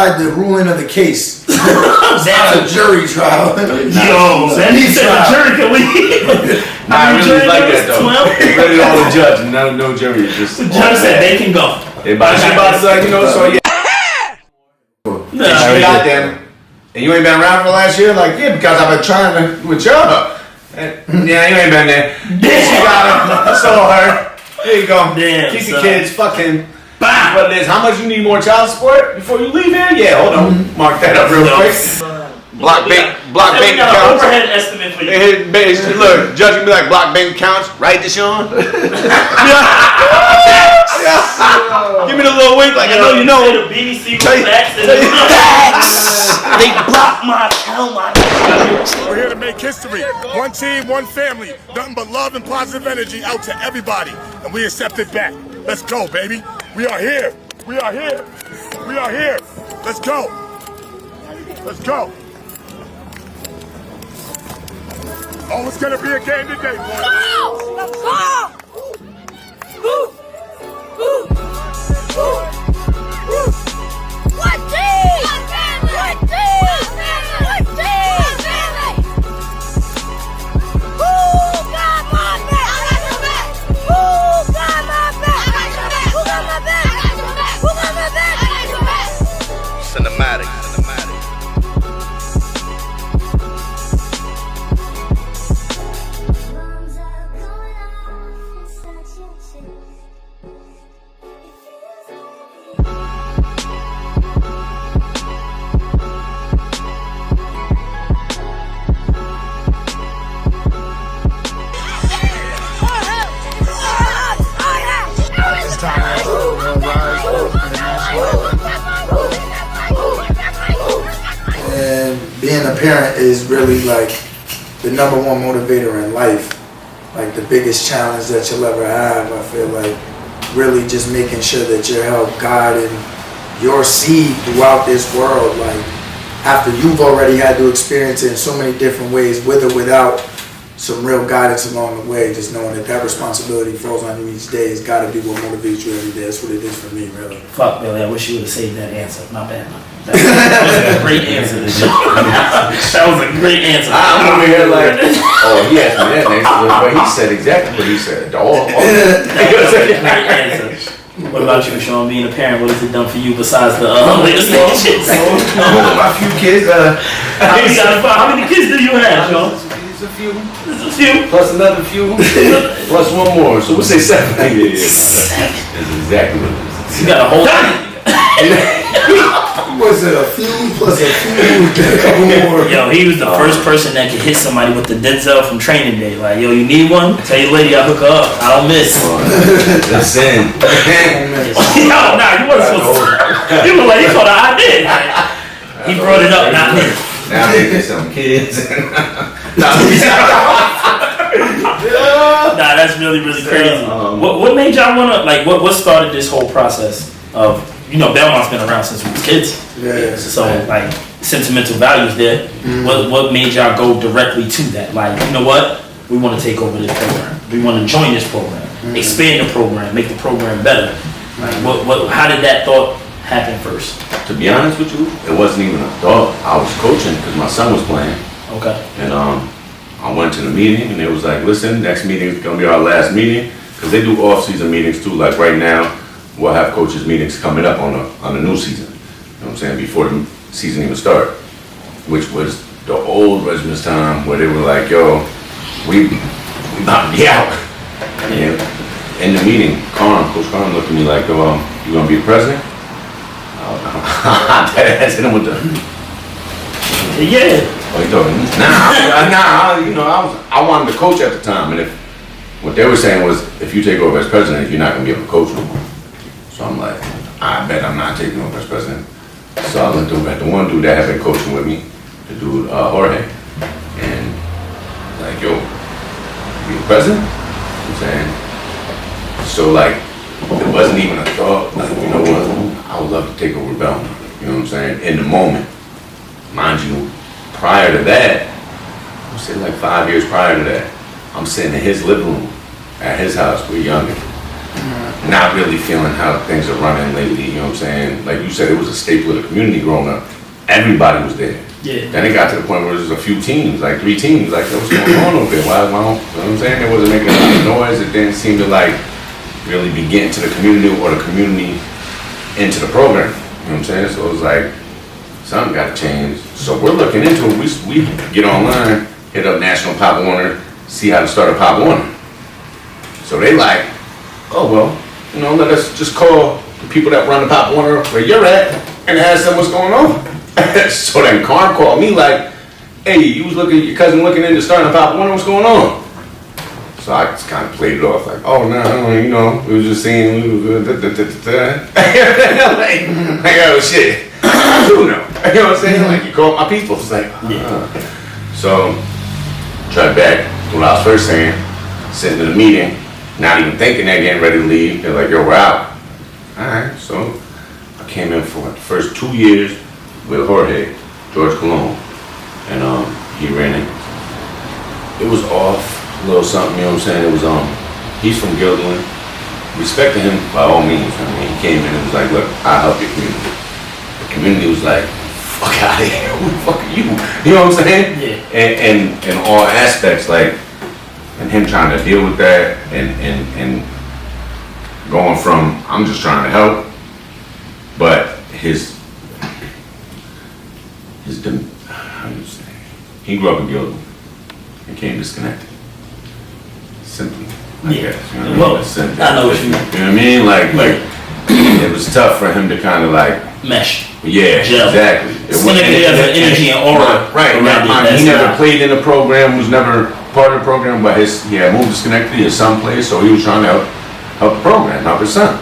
decide the ruling of the case. It's not a jury trial. Yo, he said the jury can leave. I really like that though. Really all the judge, no jury. Just the judge said they can go. Everybody about to, you know, so yeah. No, you got them. And you ain't been around for the last year? Like, yeah, because I've been trying to with y'all. Yeah, you ain't been there. She got him. I saw her. There you go. Damn, keep the kids fucking. What it is? How much you need more child support before you leave here? Yeah, hold on. Mark that up real quick. Block bank accounts. Overhead estimate for you. Look, judge can be like block bank accounts. Right, Deshaun? Give me the little wink, like I know you know. The BBC facts. They blocked my account. We're here to make history. One team, one family. Nothing but love and positive energy out to everybody, and we accept it back. Let's go, baby. We are here. We are here. We are here. Let's go. Let's go. Oh, it's gonna be a game today, boys. Let's go! What team? What team? What team? Who got my back? I got your back. Who got my back? I got your back. Who got my back? I got your back. Who got my back? I got your back. Cinematic. And being a parent is really like the number one motivator in life. Like the biggest challenge that you'll ever have. I feel like really just making sure that you're helping guiding your seed throughout this world. Like after you've already had to experience it in so many different ways, with or without some real guidance along the way, just knowing that responsibility falls on you each day has got to be what motivates you every day. That's what it is for me, really. Fuck, Billy, I wish you would have saved that answer. My bad. That was a great answer. That was a great answer. I'm over here like, oh, he asked me that next, but he said exactly what he said. That was a great answer. What about you, Sean? Being a parent, what has it done for you besides the latest stations? My few kids. How many kids do you have, Sean? It's a few. It's a few. Plus another few. Plus one more. So we'll say 7. Yeah. That's exactly what it is. You got a whole Was it a few plus a few? A couple more. Yo, he was the first person that could hit somebody with the Denzel from Training Day. Like, yo, you need one? Tell your lady I'll hook her up. I don't miss. That's in. Yo, nah, you wasn't supposed to. You were like, he thought I did. He brought it up, not me. Now they get some kids. Nah, that's really crazy. What made y'all wanna, like, what started this whole process of, you know, Belmont's been around since we was kids. Yeah. So like sentimental values there. What made y'all go directly to that? Like, you know what? We want to take over this program. We want to join this program, expand the program, make the program better. Like, how did that thought happen first? To be honest with you, it wasn't even a thought. I was coaching because my son was playing. Okay. And I went to the meeting and it was like, listen, next meeting is gonna be our last meeting, because they do off-season meetings too. Like right now, we'll have coaches meetings coming up on the new season. You know what I'm saying? Before the season even start, which was the old Regiments time where they were like, yo, we about to be out. And in the meeting, Coach Carm looked at me like, you gonna be the president? I hit him with the yeah. Oh, he told me, nah, you know, I wanted to coach at the time, and what they were saying was, if you take over as president, you're not gonna be able to coach no more. So I'm like, I bet I'm not taking over as president. So I looked over at the one dude that had been coaching with me, the dude Jorge, and like, yo, you the president? I'm saying. So like, it wasn't even a thought. Like, you know what? I would love to take over Belmont. You know what I'm saying? In the moment, mind you. Prior to that, I would say like 5 years prior to that, I'm sitting in his living room at his house. We're younger. not really feeling how things are running lately, you know what I'm saying? Like you said, it was a staple of the community growing up. Everybody was there. Yeah. Then it got to the point where there was a few teams, like 3 teams, like what's going on over there? Why don't, you know what I'm saying? It wasn't making a lot of noise. It didn't seem to like really be getting to the community or the community into the program. You know what I'm saying? So it was like, something got to change. So we're looking into it. We get online, hit up National Pop Warner, see how to start a Pop Warner. So they like, oh well, you know, let us just call the people that run the Pop Warner where you're at and ask them what's going on. So then Carm called me like, hey, your cousin looking into starting a Pop Warner, what's going on? So I just kind of played it off like, oh no, you know, we was just saying, like, oh shit, I do know. You know what I'm saying? Like, you called my people. It's like, So, tried back to what I was first saying, sitting in a meeting, not even thinking they're getting ready to leave. They're like, yo, we're out. Alright, so I came in for the first 2 years with Jorge, George Cologne, and he ran it. It was off, a little something, you know what I'm saying? It was, he's from Gilderland. Respecting him by all means. I mean, he came in and was like, look, I'll help your community. The community was like, fuck out of here, who the fuck are you? You know what I'm saying? Yeah. And in all aspects, like, and him trying to deal with that and going from, I'm just trying to help, but how do you say? He grew up in Gilderland and came to Schenectady. Simply, I guess. You know what I mean? Well, Simply. I know what you mean. You know what I mean? Like it was tough for him to kind of like mesh. Yeah, gel. exactly. Schenectady has an energy and aura. Right. He never played in the program. Was never part of the program, but he had moved to Schenectady, his son plays, so he was trying to help the program, help his son.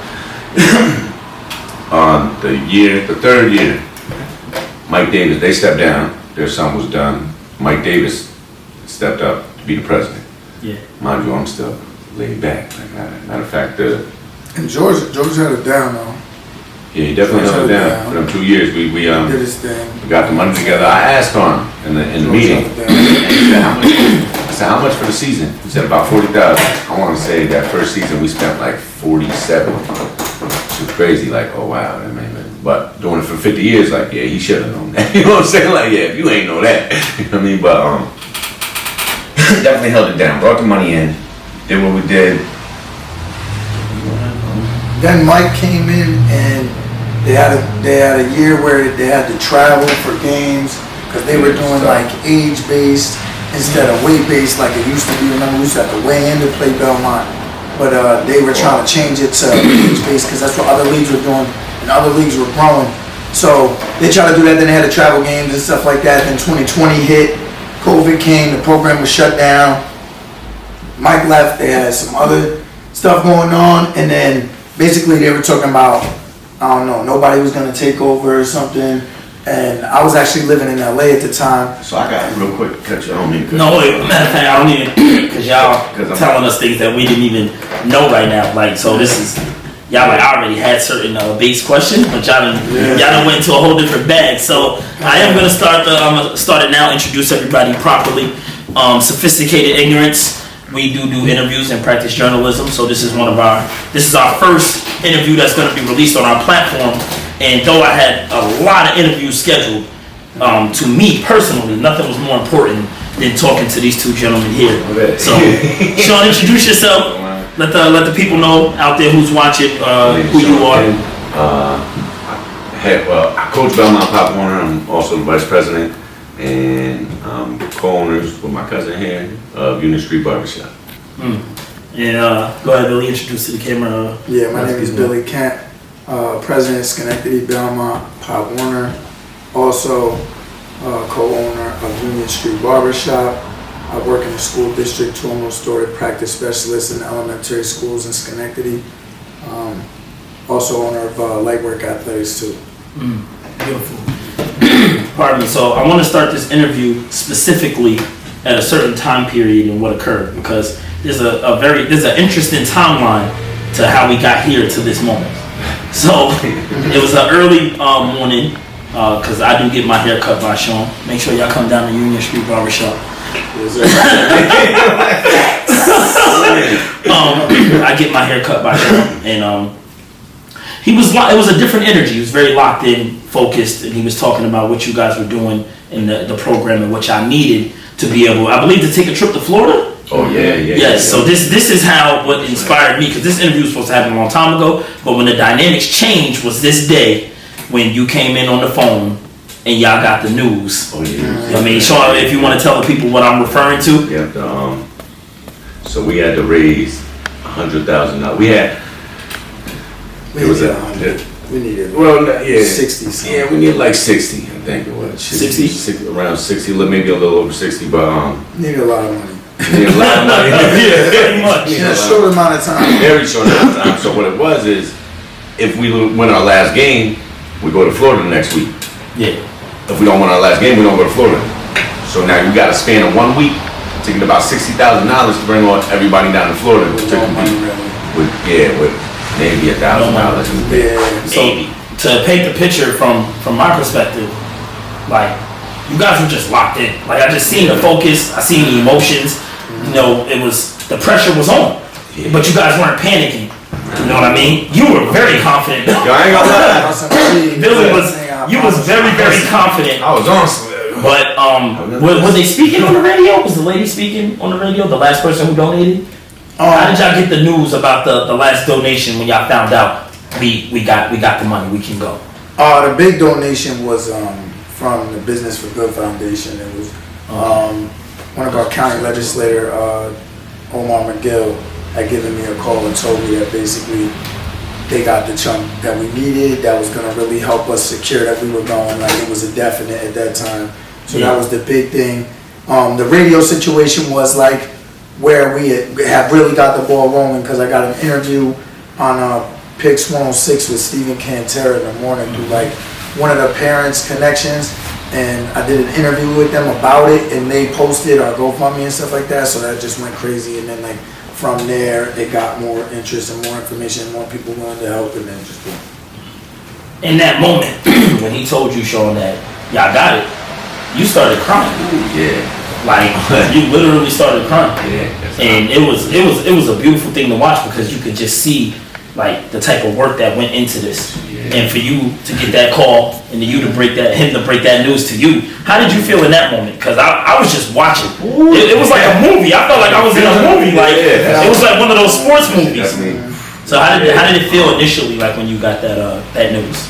The third year, Mike Davis, they stepped down. Their son was done. Mike Davis stepped up to be the president. Yeah. Mind you, I'm still laid back. Like, matter of fact, And George had it down though. yeah, he definitely held it down for them 2 years. We Did his thing. we got the money together. I asked him in the meeting. George held it And down. he said, how much? I said, how much for the season? He said about 40,000. I want to say that first season we spent like 47. Which was crazy. Like, oh wow, that man. But doing it for 50 years, like, yeah, he should have known that. You know what I'm saying? Like, yeah, if you ain't know that, you know what I mean? But definitely held it down. Brought the money in. Did what we did. Then Mike came in and they had a year where they had to travel for games because they were doing like age-based instead of weight-based like it used to be. Remember, we used to have to weigh in to play Belmont, but they were trying to change it to age-based because that's what other leagues were doing and other leagues were growing. So they tried to do that. Then they had to travel games and stuff like that. Then 2020 hit, COVID came, the program was shut down. Mike left. They had some other stuff going on, and then basically they were talking about, I don't know, nobody was gonna take over or something. And I was actually living in LA at the time. So I got real quick to cut you on me. No, wait, matter of fact, I don't even, because y'all telling us things that we didn't even know right now. Like, so this is, y'all like already had certain base questions, but y'all done went into a whole different bag. So I am gonna start it now, introduce everybody properly. Sophisticated ignorance. We do interviews and practice journalism, so this is our first interview that's going to be released on our platform. And though I had a lot of interviews scheduled, to me personally, nothing was more important than talking to these two gentlemen here. So, Sean, introduce yourself. Let the people know out there who's watching who you are. I coach Belmont Pop Warner. I'm also the vice president and co-owners with my cousin here of Union Street Barbershop. And go ahead, Billy, introduce to the camera. Yeah, my name is Billy Kent, president Schenectady Belmont Pop Warner, also co-owner of Union Street Barbershop. I work in the school district, two story practice specialist in elementary schools in Schenectady. Also owner of Lightwork Athletics too. Beautiful. Pardon me. So I want to start this interview specifically at a certain time period and what occurred, because there's an interesting timeline to how we got here to this moment. So it was an early morning because I do get my hair cut by Sean. Make sure y'all come down to Union Street Barbershop. I get my hair cut by him, and it was a different energy. He was very locked in, focused, and he was talking about what you guys were doing in the program and what y'all needed to be able, I believe, to take a trip to Florida. Oh yeah. Yes. So this is how what inspired me, because this interview was supposed to happen a long time ago, but when the dynamics changed was this day when you came in on the phone and y'all got the news. Oh yeah. You know what I mean, Sean, if you want to tell the people what I'm referring to. Yeah. So we had to raise $100,000. We needed well, 60. 60 something. Yeah, we needed like 60. I think it was 60? Around 60, maybe a little over 60, but needed a lot of money. needed a lot of money. Yeah, pretty much. In a short amount of time. Very short amount of time. So what it was is, if we win our last game, we go to Florida next week. Yeah. If we don't win our last game, we don't go to Florida. So now you got to span of 1 week to get about $60,000 to bring on everybody down to Florida. With to no money, compete. really. with maybe $1,000. Yeah. So to paint the picture from my perspective, like you guys were just locked in. Like I just seen the focus, I seen the emotions. You know, the pressure was on, but you guys weren't panicking. You know what I mean? You were very confident. Yo, I ain't gonna lie. Billy was very, very confident. I was on. But was they speaking on the radio? Was the lady speaking on the radio? The last person who donated? How did y'all get the news about the last donation when y'all found out we got the money, we can go? The big donation was from the Business for Good Foundation. It was one of our county legislator, Omar McGill, had given me a call and told me that basically they got the chunk that we needed that was going to really help us secure that we were going. Like it was a definite at that time. So that was the big thing. The radio situation was like where we had really got the ball rolling, because I got an interview on Pix 106 with Stephen Cantera in the morning through like one of the parents' connections, and I did an interview with them about it, and they posted our GoFundMe and stuff like that. So that just went crazy, and then like from there it got more interest and more information, more people wanted to help, and then just boom. In that moment when he told you, Sean, that y'all got it, you started crying. Yeah. Like you literally started crying. Yeah. And it was a beautiful thing to watch, because you could just see like the type of work that went into this. Yeah. And for you to get that call and him to break that news to you, how did you feel in that moment? Because I was just watching. It was like a movie. I felt like I was in a movie. Like it was like one of those sports movies. So how did it feel initially, like when you got that news?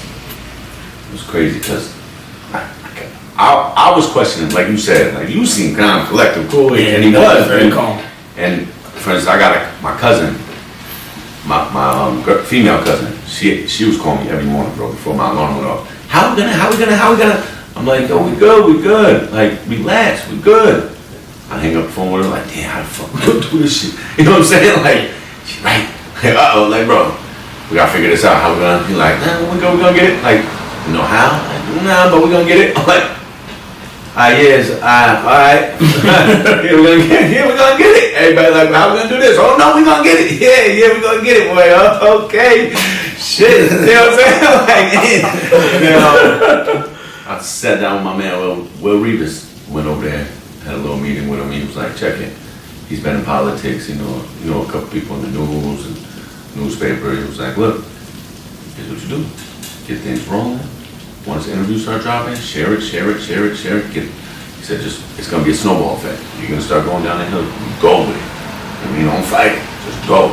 It was crazy because I was questioning, like you said, like you seem kind of collective, cool, and he was very calm. And for instance, I got my cousin, my female cousin. She was calling me every morning, bro, before my alarm went off. How we gonna? I'm like, yo, we good. Like, relax, we good. I hang up the phone with her, like, damn, how the fuck we gonna do this shit? You know what I'm saying? Like, she right. Like, bro, we gotta figure this out. How we gonna? He like, nah, we gonna get it. Like, you know how? Like, nah, but we gonna get it. I'm like, alright. Yeah, we're gonna get it. Everybody like, how we gonna do this? Oh no, we gonna get it. Yeah, we gonna get it, boy. Oh, okay. Shit. You know what I'm saying? Like, I sat down with my man, Will Reeves, went over there, had a little meeting with him. He was like, check it. He's been in politics, you know a couple people in the news and newspaper. He was like, look, here's what you do. Get things rolling. Once the interviews start dropping, share it. He said, it's gonna be a snowball effect. You're gonna start going down the hill, go with it. I mean, don't fight it. Just go.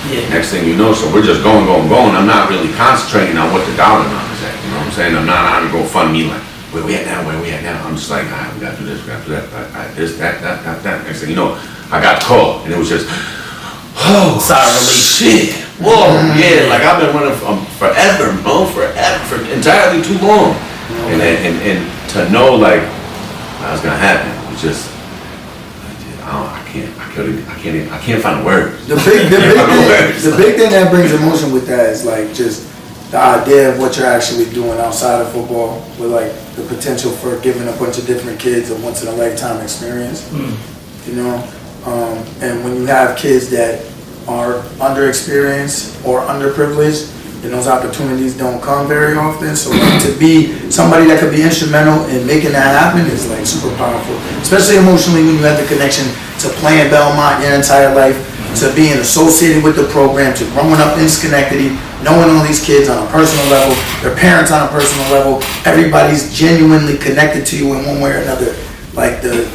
Yeah. Next thing you know, so we're just going. I'm not really concentrating on what the dollar amount is at. You know what I'm saying? I'm not on to go fund me like, where we at now? I'm just like, all right, we gotta do this, we gotta do that, this, that. Next thing you know, I got the call, and it was just, oh, sorry, shit. Whoa, yeah, like I've been running forever, bro, for entirely too long. And to know like that was gonna happen was just, I can't find words. The big thing that brings emotion with that is like just the idea of what you're actually doing outside of football, with like the potential for giving a bunch of different kids a once in a lifetime experience. You know, and when you have kids that are underexperienced or underprivileged, and those opportunities don't come very often. So like, to be somebody that could be instrumental in making that happen is like super powerful, especially emotionally when you have the connection to playing Belmont your entire life, to being associated with the program, to growing up in Schenectady, knowing all these kids on a personal level, their parents on a personal level, everybody's genuinely connected to you in one way or another. Like the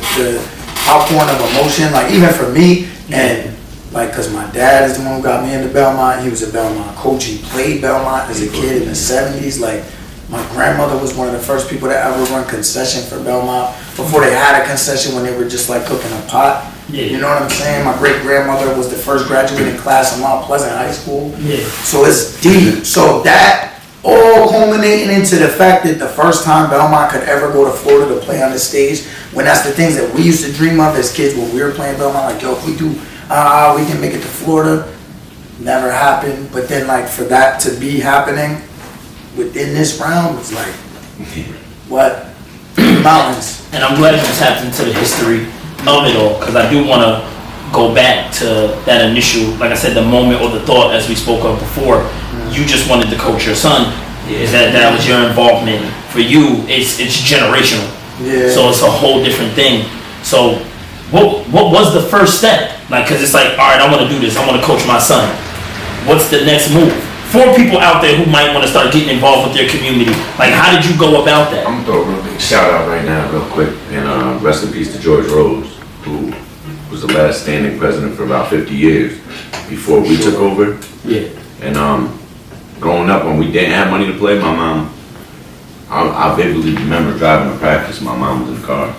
outpouring of emotion, like even for me, and like, cause my dad is the one who got me into Belmont. He was a Belmont coach. He played Belmont as a kid in the 70s. Like, my grandmother was one of the first people to ever run concession for Belmont before they had a concession, when they were just like cooking a pot. Yeah. You know what I'm saying? My great grandmother was the first graduating class in Mount Pleasant High School. Yeah. So it's deep. So that all culminating into the fact that the first time Belmont could ever go to Florida to play on the stage, when that's the things that we used to dream of as kids when we were playing Belmont, like, yo, if we do, we can make it to Florida. Never happened. But then, like, for that to be happening within this round was like, what? Mountains. And I'm glad you tapped into the history of it all, because I do want to go back to that initial, like I said, the moment or the thought, as we spoke of before. You just wanted to coach your son. Is that was your involvement? For you, it's generational. Yeah. So it's a whole different thing. So what was the first step? Like, cause it's like, all right, I want to do this. I want to coach my son. What's the next move? For people out there who might want to start getting involved with their community, like, how did you go about that? I'm gonna throw a real big shout out right now, real quick, and rest in peace to George Rose, who was the last standing president for about 50 years before we took over. Yeah. And growing up, when we didn't have money to play, my mom, I vividly remember driving to practice. My mom was in the car.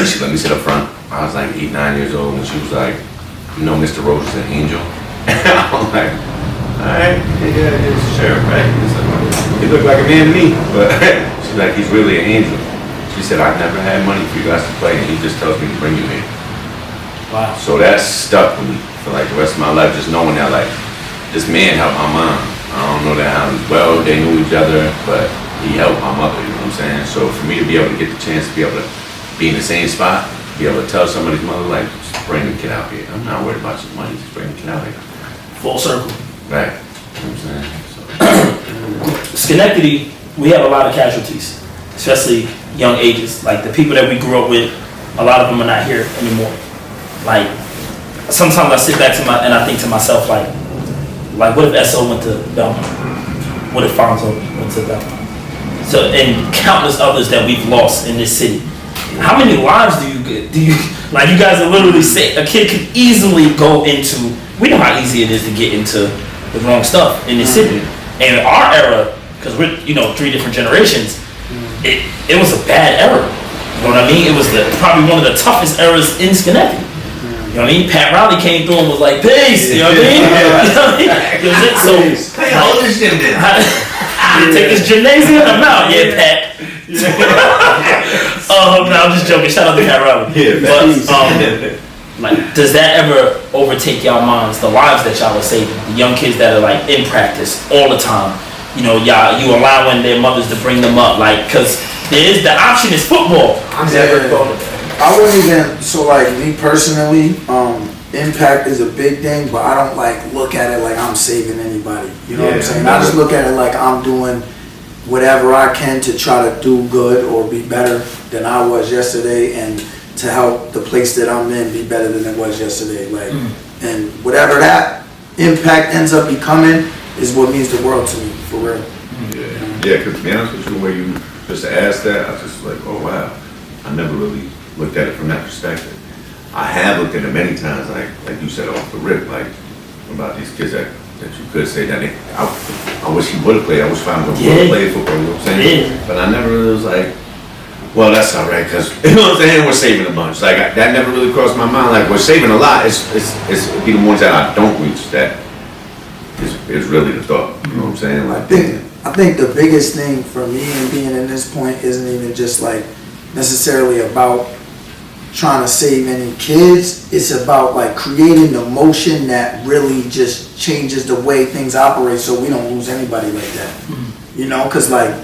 She let me sit up front. I was like 8, 9 years old, and she was like, "You know, Mr. Rose is an angel." I was like, "All right, yeah, sure, right." He looked like a man to me, but she's like, "He's really an angel." She said, "I've never had money for you guys to play, and he just tells me to bring you here." Wow. So that stuck with me for like the rest of my life, just knowing that like this man helped my mom. I don't know that how well they knew each other, but he helped my mother, you know what I'm saying? So for me to be able to get the chance to be able to be in the same spot, be able to tell somebody's mother, like, just bring the kid out here. I'm not worried about your money, just bring the kid out here. Full circle. Right. You know what I'm saying? So. Schenectady, we have a lot of casualties, especially young ages. Like the people that we grew up with, a lot of them are not here anymore. Like, sometimes I sit back and I think to myself, like what if SO went to Belmont? What if Fonzo went to Belmont? So, and countless others that we've lost in this city. How many lives do you like? You guys are literally say a kid could easily go into. We know how easy it is to get into the wrong stuff in this city. And in our era, because we're 3 different generations, it was a bad era. You know what I mean? It was probably one of the toughest eras in Schenectady. You know what I mean? Pat Riley came through and was like, "Peace." You know what I mean? You know what I mean? So How old is Jim then? take this gymnasium? I'm out. Yeah, Pat. No, I'm just joking. Shout out to Pat Riley. Yeah, but like, does that ever overtake y'all minds? The lives that y'all are saving, the young kids that are like in practice all the time. You know, you allowing their mothers to bring them up, like, because the option is football. I never thought of that. I wouldn't even, so like me personally, impact is a big thing, but I don't like look at it like I'm saving anybody. You know what I'm saying? I just look at it like I'm doing whatever I can to try to do good or be better than I was yesterday, and to help the place that I'm in be better than it was yesterday. Like, and whatever that impact ends up becoming is what means the world to me, for real. Yeah, because to be honest with you, the way you just asked that, I was just like, oh wow. I never really looked at it from that perspective. I have looked at it many times, like you said off the rip, like about these kids that you could say that I wish he would have played. I wish Fonzo would have played football. You know what I'm saying? Yeah. But I never really was like, well, that's all right, because you know what I'm saying. We're saving a bunch. Like that never really crossed my mind. Like we're saving a lot. It's be the ones that I don't reach that is really the thought. You know what I'm saying? Like I think the biggest thing for me in being in this point isn't even just like necessarily about trying to save any kids. It's about like creating the motion that really just changes the way things operate, so we don't lose anybody like that. You know, because like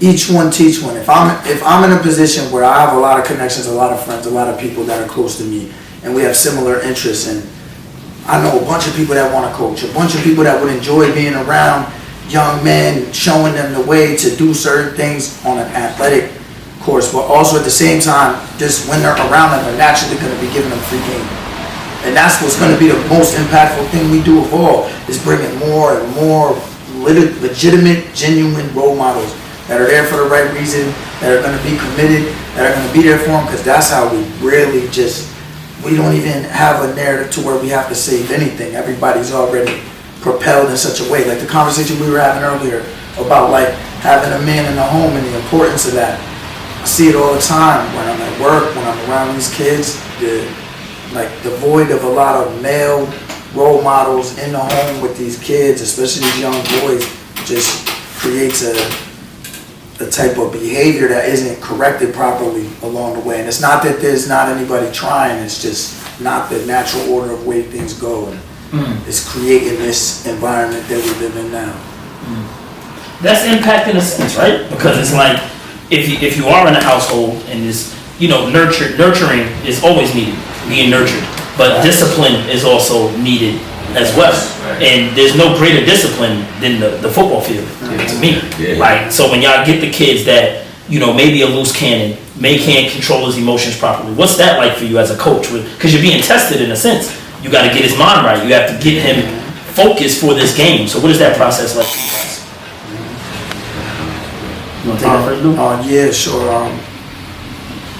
each one teach one. If I'm in a position where I have a lot of connections, a lot of friends, a lot of people that are close to me, and we have similar interests, and I know a bunch of people that want to coach, a bunch of people that would enjoy being around young men, showing them the way to do certain things on an athletic course, but also at the same time, just when they're around them, they're naturally going to be giving them free game. And that's what's going to be the most impactful thing we do of all, is bringing more and more legitimate, genuine role models that are there for the right reason, that are going to be committed, that are going to be there for them, because that's how we really we don't even have a narrative to where we have to save anything. Everybody's already propelled in such a way. Like the conversation we were having earlier about like having a man in the home and the importance of that. I see it all the time when I'm at work, when I'm around these kids, the void of a lot of male role models in the home with these kids, especially these young boys, just creates a type of behavior that isn't corrected properly along the way. And it's not that there's not anybody trying, it's just not the natural order of way things go. And it's creating this environment that we live in now. That's impact in a sense, right? Because it's like, if you are in a household and is, nurturing is always needed, being nurtured, but discipline is also needed as well. And there's no greater discipline than the football field to me. Like, so when y'all get the kids that, maybe a loose cannon, can't control his emotions properly, what's that like for you as a coach? Because you're being tested in a sense. You got to get his mind right. You have to get him focused for this game. So what is that process like for you guys? You want to take that first, Lou? Yeah, sure.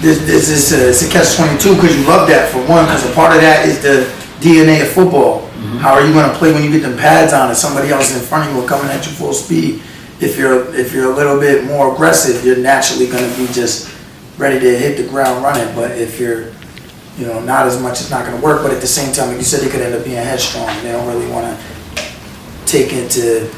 It's a catch-22 because you love that for one, because a part of that is the DNA of football. How are you going to play when you get them pads on and somebody else in front of you coming at you full speed? If you're a little bit more aggressive, you're naturally going to be just ready to hit the ground running. But if you're not as much, it's not going to work. But at the same time, like you said, they could end up being headstrong. They don't really want to take into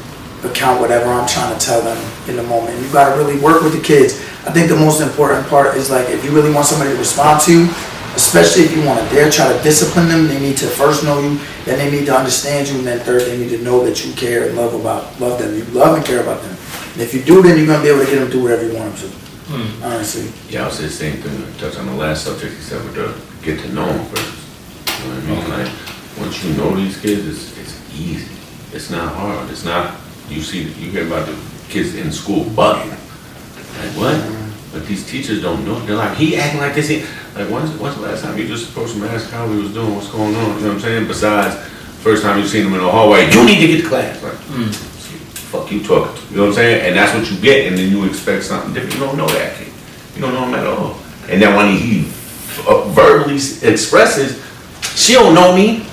account whatever I'm trying to tell them in the moment. You got to really work with the kids. I think the most important part is, like, if you really want somebody to respond to you, especially if you want to dare try to discipline them, they need to first know you, then they need to understand you, and then third, they need to know that you care and love them. You love and care about them. And if you do, then you're going to be able to get them to do whatever you want them to. Honestly. Yeah, I would say the same thing. Touch on the last subject he said with the get to know them first. You know what I mean? Like, once you know these kids, it's easy. It's not hard. It's not. You hear about the kids in school bugging. Like, what? But these teachers don't know. They're like, he acting like this. Like, when's the last time you just approached him and asked how he was doing, what's going on? You know what I'm saying? Besides, first time you seen him in the hallway, you need to get to class. Like, fuck you talking to? You know what I'm saying? And that's what you get, and then you expect something different. You don't know that kid. You don't know him at all. And then when he verbally expresses, she don't know me.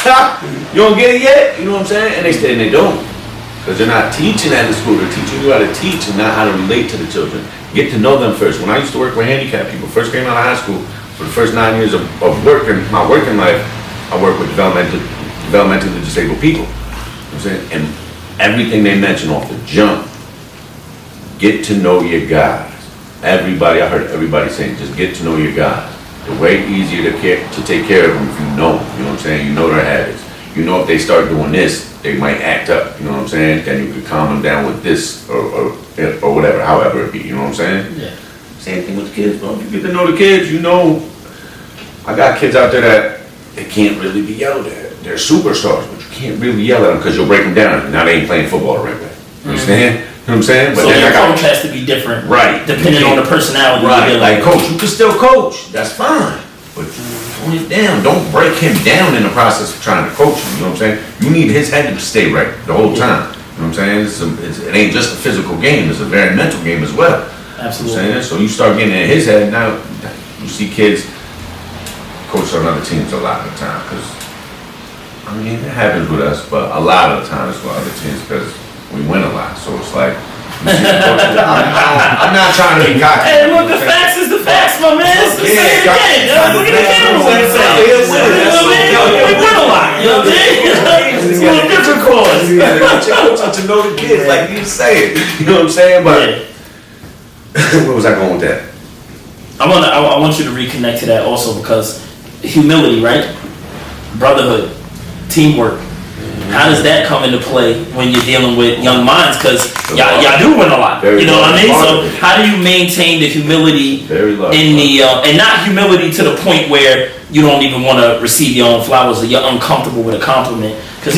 You don't get it yet? You know what I'm saying? And they don't. Because they're not teaching that in school. They're teaching you how to teach and not how to relate to the children. Get to know them first. When I used to work with handicapped people, first came out of high school, for the first 9 years of my working life, I worked with developmentally disabled people. You know what I'm saying? And everything they mention off the jump, get to know your guys. I heard everybody saying, just get to know your guys. They're way easier to take care of them if you know them. You know what I'm saying? You know their habits. You know if they start doing this, they might act up. You know what I'm saying? Then you could calm them down with this or whatever, however it be. You know what I'm saying? Yeah. Same thing with the kids, bro. You get to know the kids, you know. I got kids out there that they can't really be yelled at. They're superstars, but you can't really yell at them because you'll break them down. Now they ain't playing football the right way. You understand? You know what I'm saying? But so your coach has to be different, right? Depending on the personality. Right, like coach, you can still coach. That's fine, but tone it down. Don't break him down in the process of trying to coach him. You know what I'm saying? You need his head to stay right the whole time. You know what I'm saying? It ain't just a physical game. It's a very mental game as well. Absolutely. You know what I'm saying? So you start getting in his head. Now you see kids coach on other teams a lot of the time because I mean it happens with us, but a lot of the time it's with other teams because we win a lot. So it's like. I'm not trying to be cocky. Hey, look, the facts is the facts, my man. It's the same again. Look at the camera when you say it. We win a lot. You know what I'm saying? It's a little different cause. To know the kids, like you say it. You know what I'm saying? But where was I going with that? I want you to reconnect to that also because humility, right? Brotherhood, teamwork. How does that come into play when you're dealing with young minds? Because y'all do win a lot. You know what I mean? So how do you maintain the humility in the and not humility to the point where you don't even want to receive your own flowers, or you're uncomfortable with a compliment, because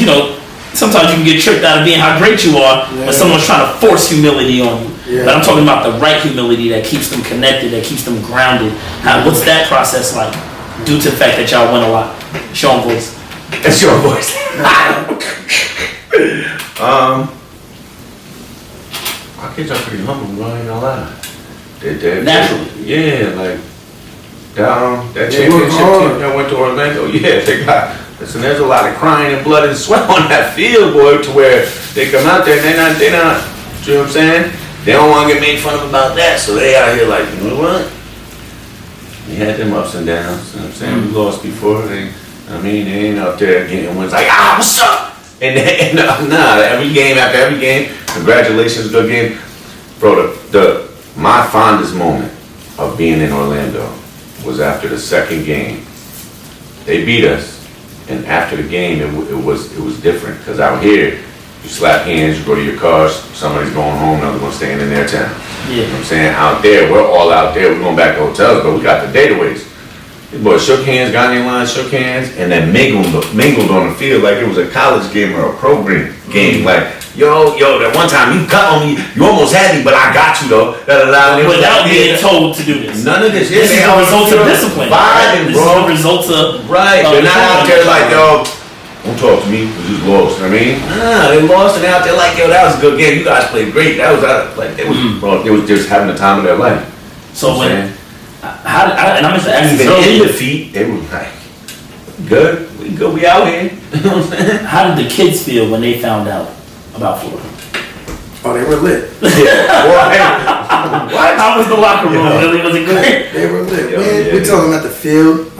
sometimes you can get tricked out of being how great you are when someone's trying to force humility on you. Yeah. But I'm talking about the right humility that keeps them connected, that keeps them grounded. What's that process like? Due to the fact that y'all win a lot. Show 'em voice. That's your voice. Our kids are pretty humble, I ain't gonna lie. They're naturally. Yeah, like that championship team that went to Orlando, they got. Listen, there's a lot of crying and blood and sweat on that field, boy, to where they come out there and they're not, you know what I'm saying? They don't want to get made fun of about that, so they out here like, you know what? We had them ups and downs, you know what I'm saying? We lost before, they ain't out there getting wins like, what's up? And every game after every game, congratulations, good game. Bro, my fondest moment of being in Orlando was after the second game. They beat us. And after the game, it was different, because out here, you slap hands, you go to your cars, somebody's going home, another one's staying in their town. Yeah. You know what I'm saying? Out there, we're all out there, we're going back to hotels, but we got the database. These boys shook hands, got in line, shook hands, and then mingled on the field like it was a college game or a pro game. Like, yo, that one time you cut on me, you almost had me, but I got you though. Without being told to do this. None of this. This is the result of discipline. Vibing, This bro. is the result of they're not out there like, yo, don't talk to me, we just lost. I mean, they lost and they're out there like, yo, that was a good game. You guys played great. That was like they was just having the time of their life. So and I'm just asking, even in defeat, they were like, good, we out here. You know what I'm saying? How did the kids feel when they found out about Florida? Oh, they were lit. What? How was the locker room? Really, was it great? They were lit. We told them at the field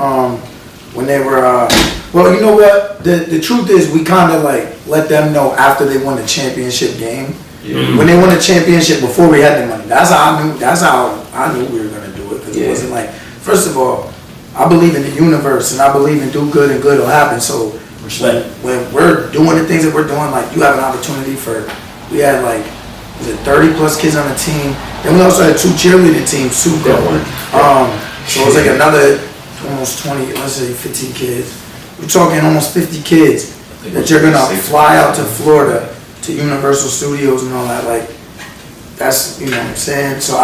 when they were. Well, you know what? The truth is, we kind of like let them know after they won the championship game. Yeah. When they won the championship, before we had the money. That's how I knew we were gonna do it, because it wasn't like. First of all, I believe in the universe, and I believe in do good and good will happen. So when we're doing the things that we're doing, like you have an opportunity for. We had like, was it 30 plus kids on the team? Then we also had 2 cheerleading teams too. So it was like another almost 20, let's say 15 kids. We're talking almost 50 kids that you're gonna fly out to Florida to Universal Studios and all that. Like, that's, you know what I'm saying? So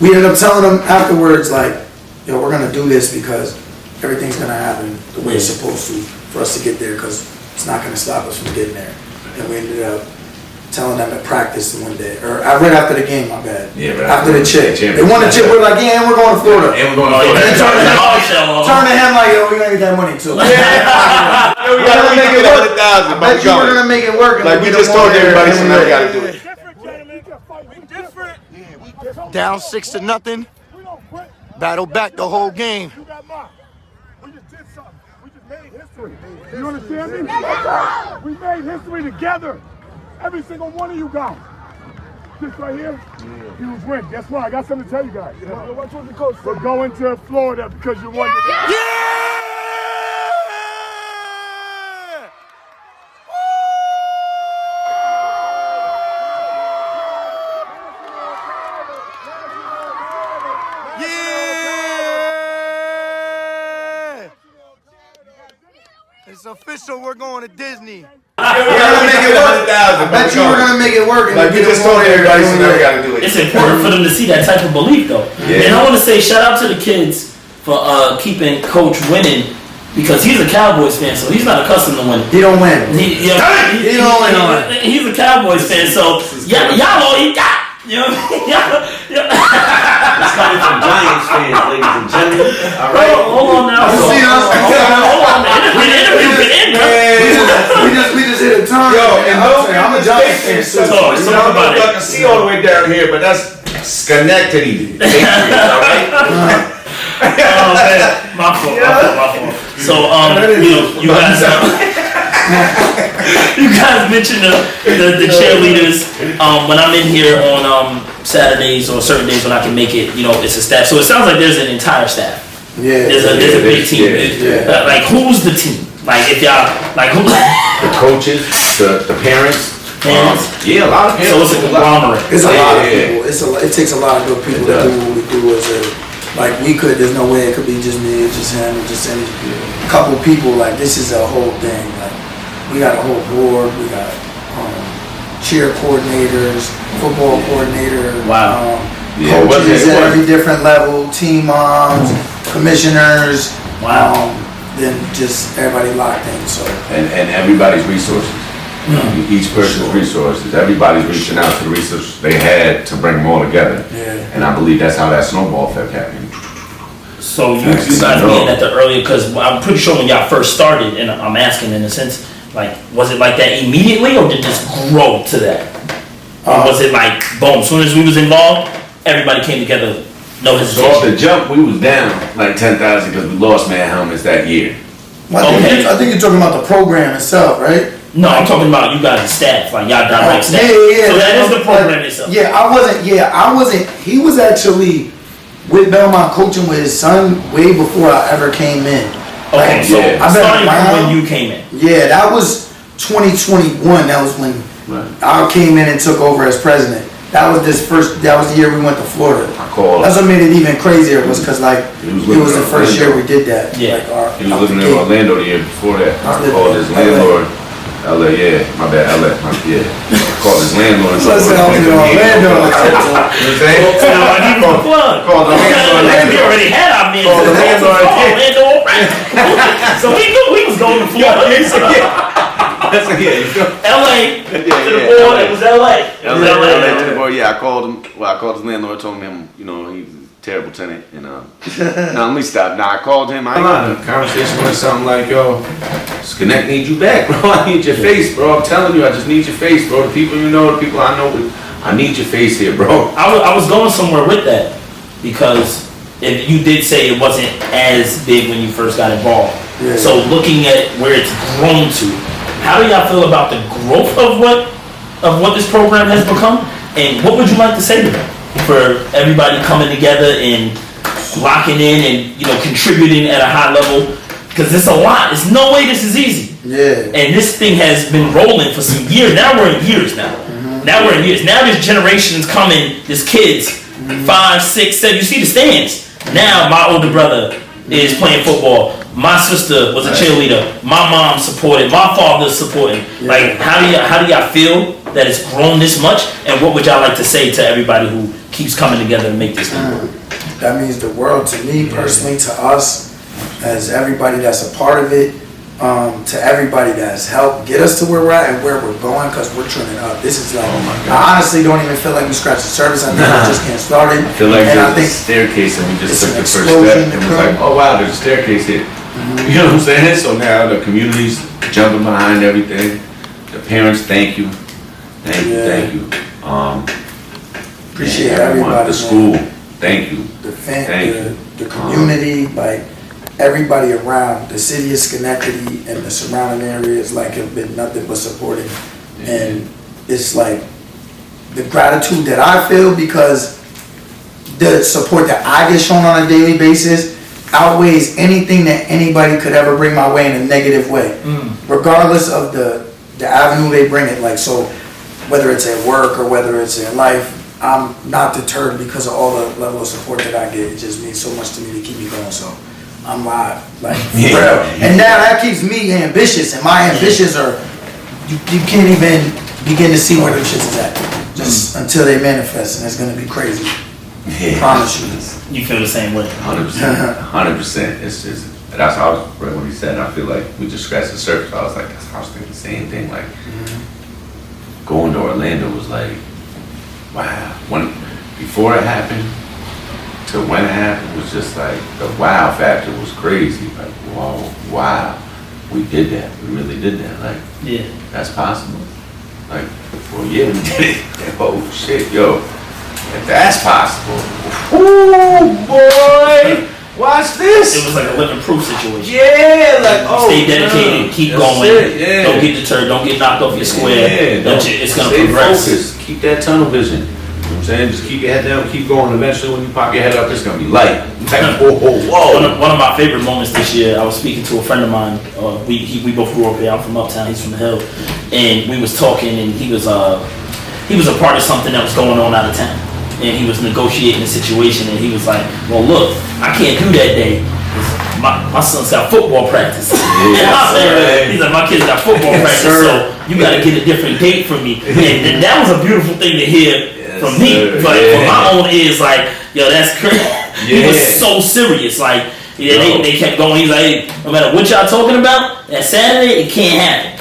we ended up telling them afterwards, like, yo, we're gonna do this because everything's gonna happen the way it's supposed to for us to get there, because it's not gonna stop us from getting there. And we ended up telling them at practice one day, or right after the game, my bad. Yeah, but after the chip. They won the chip, we're like, yeah, and we're going to Florida. And we're going to Florida. And turn to him like, yo, we're going to get that money too. Yeah. We got to make it work. I bet you we're going to make it work. Like we just told everybody, so now we got to do it. Down 6-0. Battle back the whole game. We just did something. We just made history. You understand me? We made history together. Every single one of you guys. This right here, huge win. Guess what? I got something to tell you guys. We're going to Florida because you won the game. It's official, we're going to Disney. We're gonna make it 100,000. I bet you we're gonna make it work. Like we just told everybody, so now we gotta do it. It's important for them to see that type of belief, though. Yeah. And I want to say shout out to the kids for keeping Coach winning, because he's a Cowboys fan, so he's not accustomed to winning. He don't win. He don't win. He's a Cowboys fan, so y'all all he got. You know what I mean? It's coming from Giants fans, ladies and gentlemen. All right. Hold on now. Hold on. The interview can end, bro. We just hit a turn. Yo, and I'm a Giants fan. So I don't know if I can see all the way down here, but that's Schenectady. All right. Oh man, my fault. So you guys. You guys mentioned the cheerleaders. When I'm in here on Saturdays or certain days when I can make it, it's a staff. So it sounds like there's an entire staff. Yeah. There's a big team. Yeah. Like, who's the team? Like, if y'all who? The coaches, the parents. Yeah, a lot of parents. So it's a conglomerate. It's a lot of people. It takes a lot of good people to do what we do Like there's no way it could be just me or just him or just any couple people. Like this is a whole thing. Like we got a whole board. We got cheer coordinators, football coordinator. Wow. Coaches at every different level, team moms, commissioners. Wow. Then just everybody locked in. So and everybody's resources. Each person's resources. Everybody's reaching out to the resources they had to bring them all together. Yeah. And I believe that's how that snowball effect happened. So you guys being at the earlier, because I'm pretty sure when y'all first started, and I'm asking in a sense, like, was it like that immediately, or did this grow to that? Or was it like, boom, as soon as we was involved, everybody came together, no So off hesitation? the jump, we was down like 10,000 because we lost man helmets that year. I think you're talking about the program itself, right? No, I'm talking about you guys' staff, like y'all direct staff. Yeah. So that is the program itself. I wasn't. He was actually with Belmont coaching with his son way before I ever came in. Okay, so I've been starting from around. when you came in. Yeah, that was 2021. That was when I came in and took over as president. That was the year we went to Florida. That's what made it even crazier was because like it was the first year we did that. Yeah. Like He was living in Orlando the year before that. I called his landlord. LA, yeah, my bad, LA, yeah. Called his landlord. So I said I was in Orlando. You know what I'm saying? So I give you the plug. Called the landlord. We already had our men. Called the landlord. So we knew we was going to Florida. That's LA to the board. It was LA. LA to the board. Yeah, I called him. Well, I called his landlord. Told him, you know, he's a terrible tenant. And no, let me stop. Now I called him. I had a conversation with something like, yo, Schenectady needs you back, bro. I need your face, bro. I'm telling you, I just need your face, bro. The people you know, the people I know, I need your face here, bro. I was going somewhere with that because if you did say it wasn't as big when you first got involved. Yeah. So looking at where it's grown to, how do y'all feel about the growth of what this program has become? And what would you like to say to them for everybody coming together and locking in and contributing at a high level? Because it's a lot. There's no way this is easy. Yeah. And this thing has been rolling for some years. Now we're in years now. Now we're in years. Now there's generations coming. There's kids, 5, 6, 7. You see the stands. Now my older brother is playing football. My sister was a cheerleader. My mom supported. My father supported. Yeah. Like, how do y'all feel that it's grown this much? And what would y'all like to say to everybody who keeps coming together to make this thing work? That means the world to me personally, to us, as everybody that's a part of it, to everybody that's helped get us to where we're at and where we're going, because we're trending up. This is like, I honestly don't even feel like we scratched the surface. I think we just getting started. I feel like there's a staircase and we just took the first step and was like, oh wow, there's a staircase here. You know what I'm saying? So now the community's jumping behind everything. The parents, thank you. Thank you. Appreciate everybody. The school, thank you. The community, like everybody around the city of Schenectady and the surrounding areas, like have been nothing but supporting. And it's like the gratitude that I feel because the support that I get shown on a daily basis outweighs anything that anybody could ever bring my way in a negative way, regardless of the avenue they bring it. Like, so whether it's at work or whether it's in life, I'm not deterred because of all the level of support that I get. It just means so much to me to keep me going. So I'm live, like for real. And now that keeps me ambitious, and my ambitions are you can't even begin to see where the shit is at just until they manifest, and it's gonna be crazy. I promise you. You feel the same way? 100%. It's just, that's how I was, right when he said, I feel like we just scratched the surface. I was like, I was thinking the same thing. Like, going to Orlando was like, wow. Before it happened to when it happened was just like, the wow factor was crazy. Like, whoa, wow. We did that. We really did that. Like, Yeah. that's possible. Like, well, yeah, we did it. Oh, shit, yo. If that's possible, ooh, boy, watch this. It was like a living proof situation. Yeah, like, oh, stay dedicated, keep that's going. it, yeah. Don't get deterred, don't get knocked off your square. Yeah, It's gonna stay progress. focused. Keep that tunnel vision. You know what I'm saying? Just keep your head down, keep going. Eventually, when you pop your head up, it's gonna be light. Like, whoa. One of my favorite moments this year, I was speaking to a friend of mine. We both grew up here. I'm from Uptown, he's from the Hill, and we was talking, and he was a part of something that was going on out of town. and he was negotiating the situation, and he was like, "Well, look, I can't do that day. My son's got football practice." He's like, "My kid's got football practice, so you got to get a different date for me." And that was a beautiful thing to hear from me. But from my own ears, like, yo, that's crazy. He was so serious, like. Yeah, they kept going. He's like, hey, no matter what y'all talking about, that Saturday, it can't happen.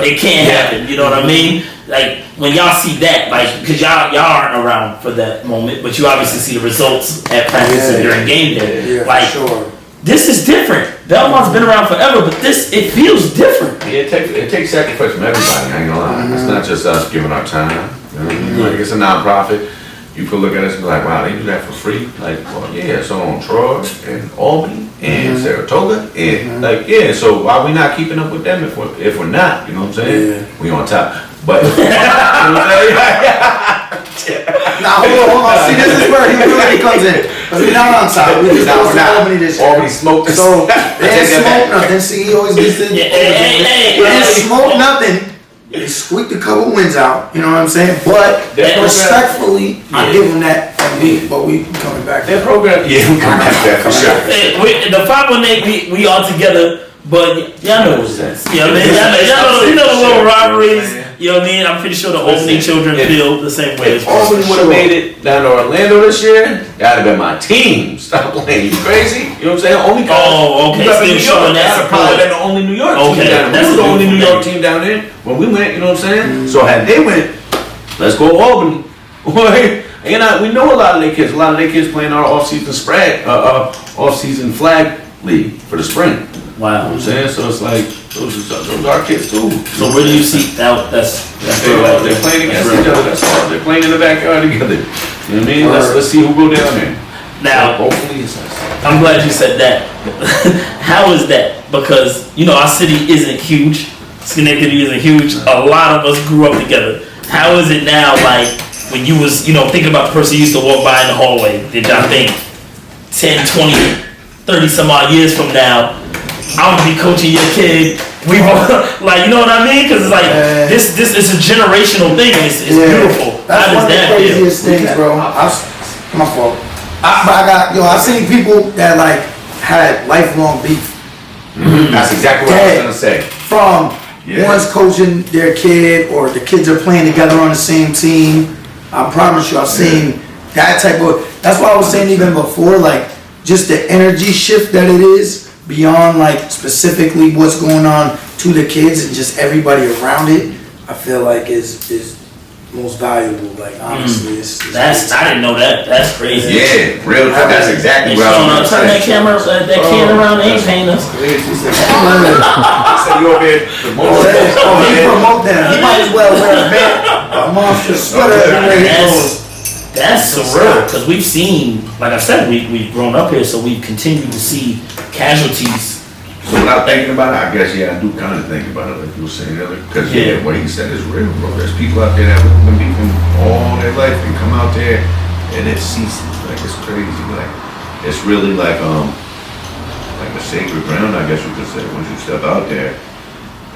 It can't happen. You know what I mean? Like, when y'all see that, like, because y'all aren't around for that moment, but you obviously see the results at practice and during game day. Yeah, like, for sure. This is different. Belmont's been around forever, but it feels different. Yeah, it takes sacrifice from everybody, I ain't gonna lie. It's not just us giving our time. You know what I mean? Like, it's a non-profit. You could look at us and be like, wow, they do that for free? Like, well, yeah, so on Troy and Albany and Saratoga and like, yeah, so why we not keeping up with them if we're not, you know what I'm saying? Yeah. We on top. But, you know what I'm saying? Now, hold on. See, this is where he comes in. Because we're not on top. We just lost to Albany this year. Albany smoked us. So, they didn't smoke nothing. See, he always gets the... They didn't smoke nothing. They squeaked a couple wins out, you know what I'm saying? But respectfully, I give them that. But we coming back. Their program, we coming back for sure. The 518, we all together, but y'all know what's that. You know what I mean? You know the little rivalries. You know what I mean? I'm pretty sure the Albany children feel the same way. If Albany would have made it down to Orlando this year, that'd have been my team. Stop playing, you crazy? You know what I'm saying? Only okay. Still showing that probably been the only New York team down there. We were the only New York team down there when we went. You know what I'm saying? So had they went, let's go Albany. And we know a lot of their kids. A lot of their kids playing our off-season off-season flag league for the spring. Wow. You know what I'm saying? So it's like, those are our kids too. So where do you see that? They're playing against each other. That's all. They're playing in the backyard together. You know what I mean? Let's see who go down there. Now, hopefully it's us. I'm glad you said that. How is that? Because, you know, our city isn't huge. Schenectady isn't huge. A lot of us grew up together. How is it now, like, when you was, you know, thinking about the person you used to walk by in the hallway? Did y'all think 10, 20, 30 some odd years from now, I'm gonna be coaching your kid? We like, you know what I mean? Because it's like this is a generational thing. It's beautiful. That's one of the craziest things, bro. My fault. I've seen people that like had lifelong beef. That's exactly what I was gonna say. From one's coaching their kid, or the kids are playing together on the same team. I promise you, I've seen that type of. That's why I was saying even before, like just the energy shift that it is beyond like specifically what's going on to the kids and just everybody around it. I feel like is most valuable. Like honestly, I didn't know that. That's crazy. Yeah, real. That's exactly what I was turn that camera, that can around. They ain't paying us. So you over here promote them. He might as well wear a monster sweater everywhere he goes. That's surreal, because we've seen, like I said, we've grown up here, so we've continued to see casualties. So without thinking about it, I guess, I do kind of think about it, like you were saying earlier, because what he said is real, bro. There's people out there that have been beefing all their life and come out there and it ceases. Like, it's crazy. Like, it's really like a sacred ground, I guess you could say, once you step out there.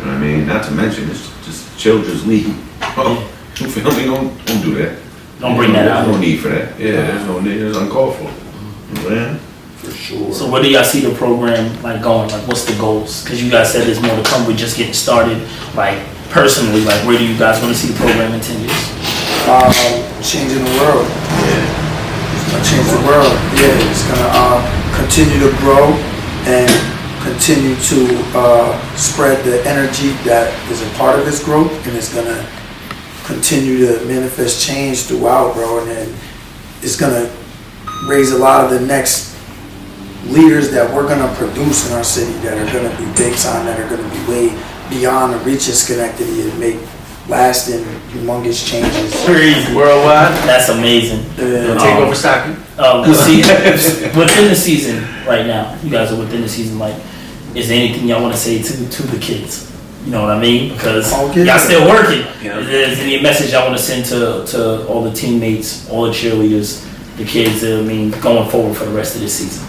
You know what I mean? Not to mention, it's just children's league. You feel me? Don't do that. Don't bring that out. There's no need for that. Yeah, there's no need. It's uncalled for. You know, man? For sure. So where do y'all see the program like going? Like, what's the goals? Because you guys said there's more to come. We're just getting started. Like, personally, like, where do you guys want to see the program in 10 years? Changing the world. Yeah. It's gonna change the world. Yeah, it's gonna continue to grow and continue to spread the energy that is a part of its growth, and it's gonna continue to manifest change throughout, bro, and then it's gonna raise a lot of the next leaders that we're gonna produce in our city that are gonna be big time, that are gonna be way beyond the reach of Schenectady and make lasting, humongous changes. Crazy. Worldwide. That's amazing. Take over Stockton. Within the season right now, you guys are within the season. Like, is there anything y'all want to say to the kids? You know what I mean? Because y'all still working. Is there any message y'all want to send to all the teammates, all the cheerleaders, the kids? I mean, going forward for the rest of this season,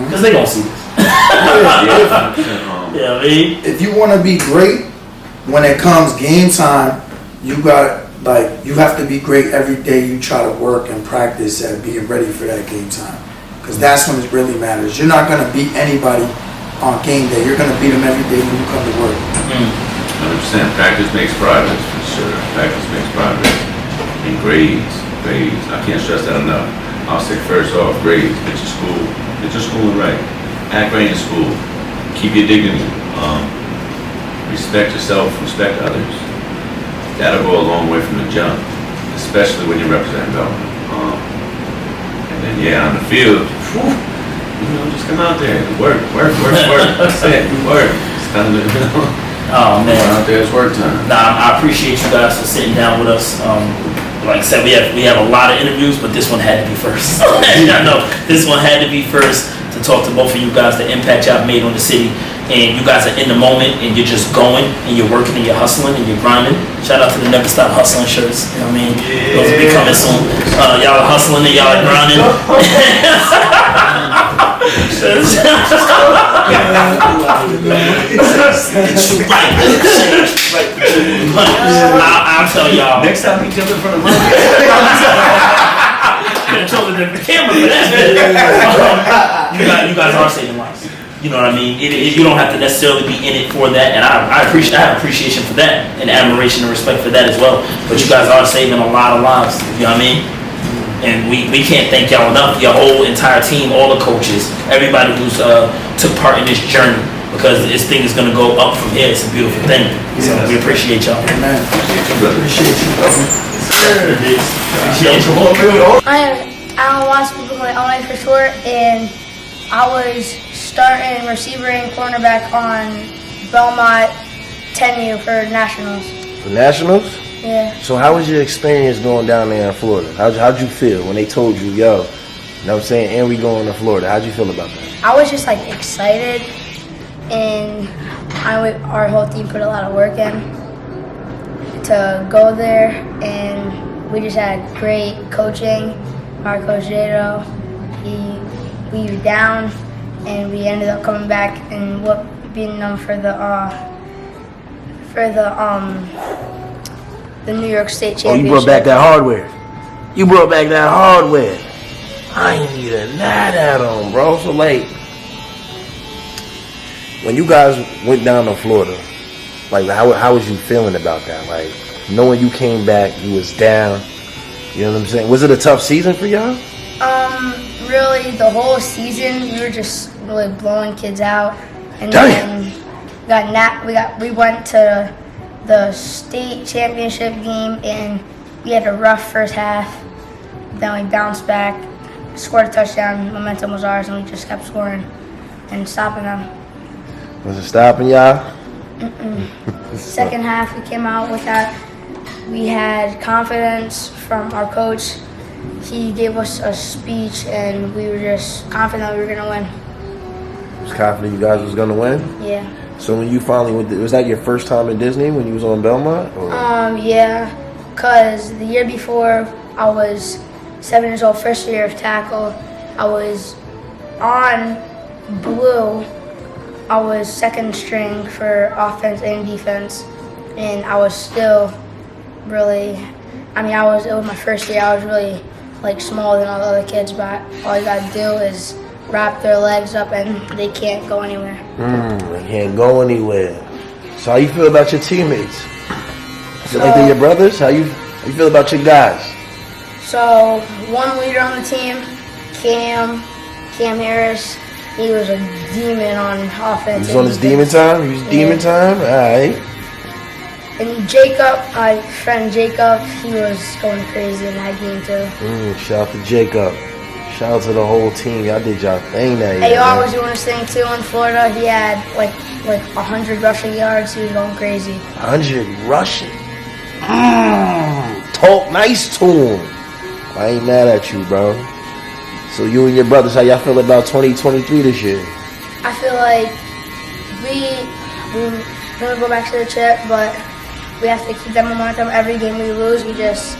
because they gonna see this. I mean, if you want to be great when it comes game time, you got like, you have to be great every day you try to work and practice at being ready for that game time. Because that's when it really matters. You're not going to beat anybody on game day. You're going to beat them every day when you come to work. 100%. Practice makes progress, for sure. Practice makes progress. And grades. I can't stress that enough. I'll say first off, grades. Get your schooling right. Act right in school. Keep your dignity. Respect yourself, respect others. That'll go a long way from the jump, especially when you represent Belmont. And then, on the field, just come out there and work. That's it, work. It's time to, Oh man. out there, it's work time. Nah, I appreciate you guys for sitting down with us. Like I said, we have a lot of interviews, but this one had to be first. I know this one had to be first to talk to both of you guys, the impact y'all made on the city. And you guys are in the moment and you're just going and you're working and you're hustling and you're grinding. Shout out to the Never Stop Hustling shirts. You know what I mean? Those will be coming soon. Y'all are hustling and y'all are grinding. I'll tell y'all. Next time you jump in front of me. Controlling the camera for that. You guys are saving lives. You know what I mean? You don't have to necessarily be in it for that, and I have appreciation for that, and admiration and respect for that as well. But you guys are saving a lot of lives. You know what I mean? And we can't thank y'all enough. Your whole entire team, all the coaches, everybody who's took part in this journey, because this thing is gonna go up from here. It's a beautiful thing. So we appreciate y'all. Amen. Appreciate you, brother. I am Alan Watts, people call me Alan for short, and I was starting receiver and cornerback on Belmont 10U for Nationals. For Nationals? Yeah. So how was your experience going down there in Florida? How'd you feel when they told you, yo, you know what I'm saying, and we going to Florida? How'd you feel about that? I was just like excited, and our whole team put a lot of work in to go there, and we just had great coaching. Our coach Jado, we were down, and we ended up coming back and beating them for the New York State Championship. Oh, you brought back that hardware. You brought back that hardware. I ain't even had that on, bro. So like, when you guys went down to Florida, like how was you feeling about that? Like knowing you came back, you was down. You know what I'm saying? Was it a tough season for y'all? Really, the whole season we were just really blowing kids out, and Damn. then we went to the state championship game, and we had a rough first half. Then we bounced back, scored a touchdown. Momentum was ours, and we just kept scoring and stopping them. Was it stopping y'all? Second half, we came out with that. We had confidence from our coach. He gave us a speech, and we were just confident we were gonna win. Was confident you guys was gonna win? Yeah. So when you finally went, was that your first time in Disney when you was on Belmont? Or? Yeah, cause the year before I was 7 years old, first year of tackle. I was on blue. I was second string for offense and defense, and I was still really. It was my first year. I was really like smaller than all the other kids, but all you gotta do is wrap their legs up and they can't go anywhere. They can't go anywhere. So how you feel about your teammates? Feel like they're your brothers? How you feel about your guys? So one leader on the team, Cam Harris, he was a demon on offense. He's on his demon time? He was demon time? Alright. And Jacob, my friend Jacob, he was going crazy in that game too. Shout out to Jacob. Shout out to the whole team. Y'all did y'all thing that year. AR was doing his thing too in Florida. He had like 100 rushing yards. He was going crazy. 100 rushing. Talk nice to him. I ain't mad at you, bro. So you and your brothers, how y'all feel about 2023 this year? I feel like we're gonna go back to the chip, but we have to keep that momentum. Every game we lose, we just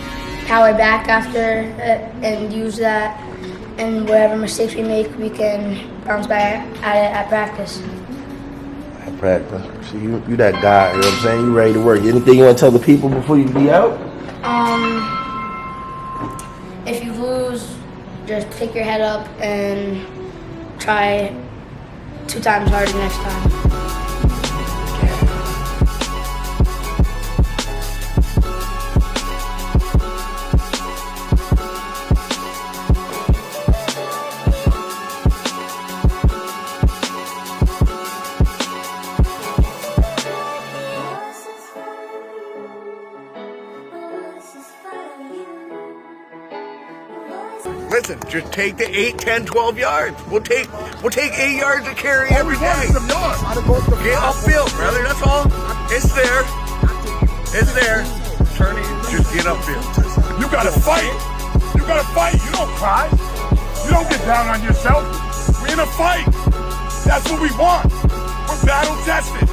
power back after it and use that. And whatever mistakes we make, we can bounce back at it at practice. At practice. So you that guy, you know what I'm saying? You ready to work. Anything you want to tell the people before you be out? If you lose, just pick your head up and try 2 times harder next time. Listen, just take the 8, 10, 12 yards. We'll take 8 yards to carry every day. Get upfield, brother. That's all. It's there. It's there. Turning. Just get upfield. You gotta fight. You gotta fight. You don't cry. You don't get down on yourself. We're in a fight. That's what we want. We're battle tested.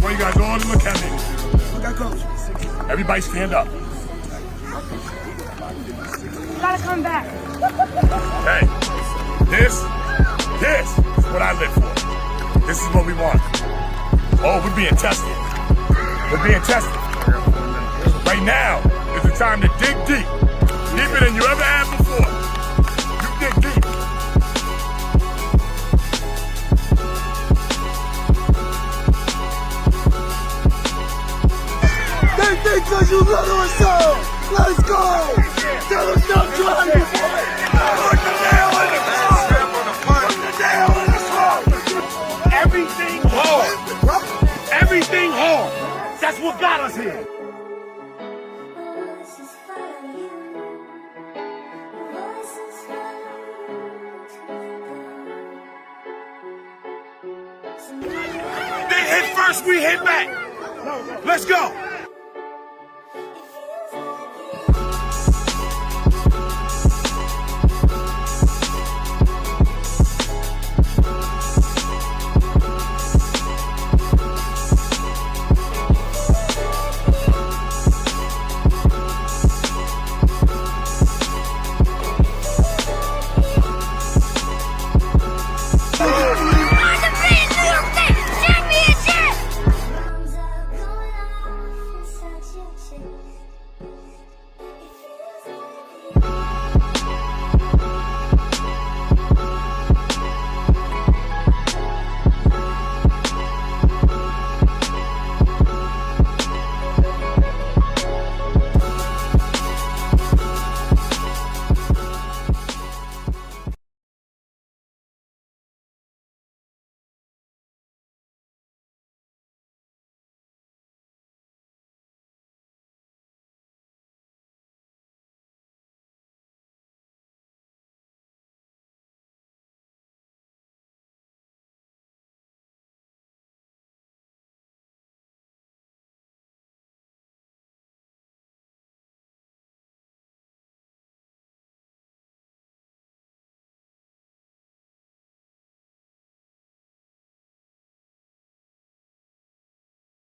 Well, you guys all look at me. Look at Coach. Everybody stand up. You gotta come back. Hey, this is what I live for. This is what we want. Oh, we're being tested. We're being tested. Right now is the time to dig deep. Deeper than you ever have before. You dig deep. They think because you little or so. Let's go. Tell them stop trying to boy. Put the nail in the front. Put the nail in the front. Everything hard. Everything hard. That's what got us here. They hit first, we hit back. Let's go.